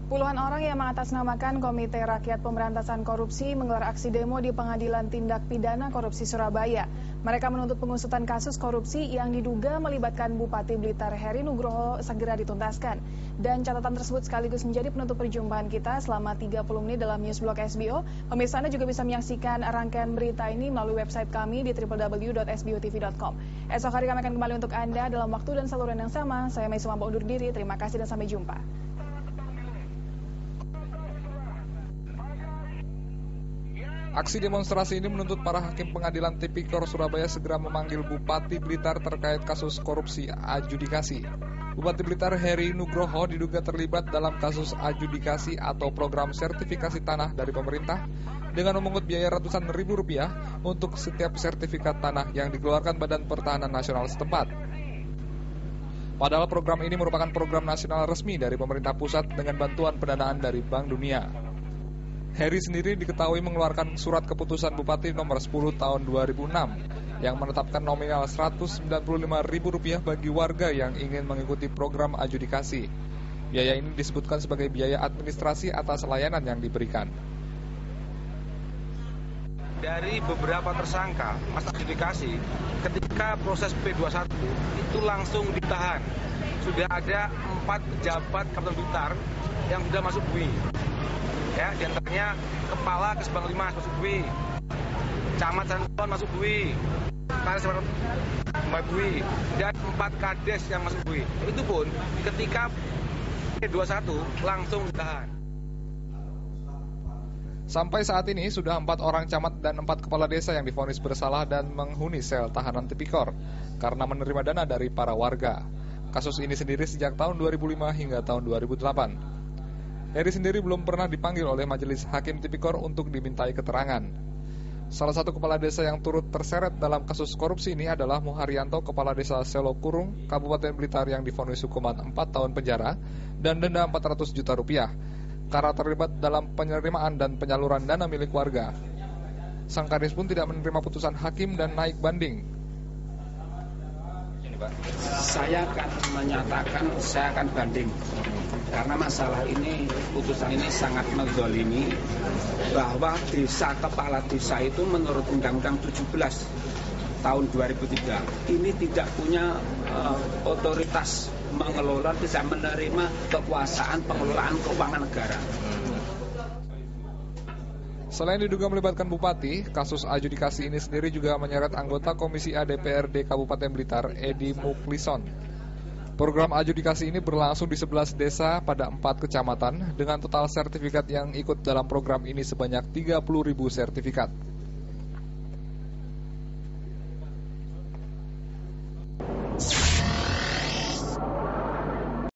Puluhan orang yang mengatasnamakan Komite Rakyat Pemberantasan Korupsi menggelar aksi demo di Pengadilan Tindak Pidana Korupsi Surabaya. Mereka menuntut pengusutan kasus korupsi yang diduga melibatkan Bupati Blitar Heri Nugroho segera dituntaskan. Dan catatan tersebut sekaligus menjadi penutup perjumpaan kita selama 30 menit dalam Newsblog SBO. Pemirsa Anda juga bisa menyaksikan rangkaian berita ini melalui website kami di www.sbotv.com. Esok hari kami akan kembali untuk Anda dalam waktu dan saluran yang sama. Saya Mei Sumampo undur diri. Terima kasih dan sampai jumpa. Aksi demonstrasi ini menuntut para hakim pengadilan tipikor Surabaya segera memanggil Bupati Blitar terkait kasus korupsi adjudikasi. Bupati Blitar Heri Nugroho diduga terlibat dalam kasus adjudikasi atau program sertifikasi tanah dari pemerintah dengan memungut biaya ratusan ribu rupiah untuk setiap sertifikat tanah yang dikeluarkan Badan Pertahanan Nasional setempat. Padahal program ini merupakan program nasional resmi dari pemerintah pusat dengan bantuan pendanaan dari Bank Dunia. Heri sendiri diketahui mengeluarkan surat keputusan Bupati nomor 10 tahun 2006 yang menetapkan nominal Rp195.000 bagi warga yang ingin mengikuti program adjudikasi. Biaya ini disebutkan sebagai biaya administrasi atas layanan yang diberikan. Dari beberapa tersangka masa adjudikasi, ketika proses P21 itu langsung ditahan. Sudah ada 4 pejabat Kabupaten Blitar yang sudah masuk bui. Ya, diantaranya Kepala Kesbang 5 masuk bui, Camat Santon masuk bui, Karis bui, dan 4 kades yang masuk bui. Itu pun ketika P21 langsung ditahan. Sampai saat ini sudah 4 orang camat dan 4 kepala desa yang divonis bersalah dan menghuni sel tahanan tipikor karena menerima dana dari para warga. Kasus ini sendiri sejak tahun 2005 hingga tahun 2008. Heri sendiri belum pernah dipanggil oleh Majelis Hakim Tipikor untuk dimintai keterangan. Salah satu kepala desa yang turut terseret dalam kasus korupsi ini adalah Muharyanto, Kepala Desa Selo Kurung, Kabupaten Blitar yang divonis hukuman 4 tahun penjara dan denda 400 juta rupiah karena terlibat dalam penerimaan dan penyaluran dana milik warga. Sang Kadis pun tidak menerima putusan hakim dan naik banding. Saya akan menyatakan saya akan banding karena masalah ini, putusan ini sangat menzalimi bahwa kepala desa itu menurut Undang-Undang 17 tahun 2003 ini tidak punya otoritas mengelola, tidak menerima kekuasaan pengelolaan keuangan negara. Selain diduga melibatkan bupati, kasus adjudikasi ini sendiri juga menyeret anggota Komisi A DPRD Kabupaten Blitar, Edi Muklison. Program adjudikasi ini berlangsung di 11 desa pada 4 kecamatan dengan total sertifikat yang ikut dalam program ini sebanyak 30.000 sertifikat.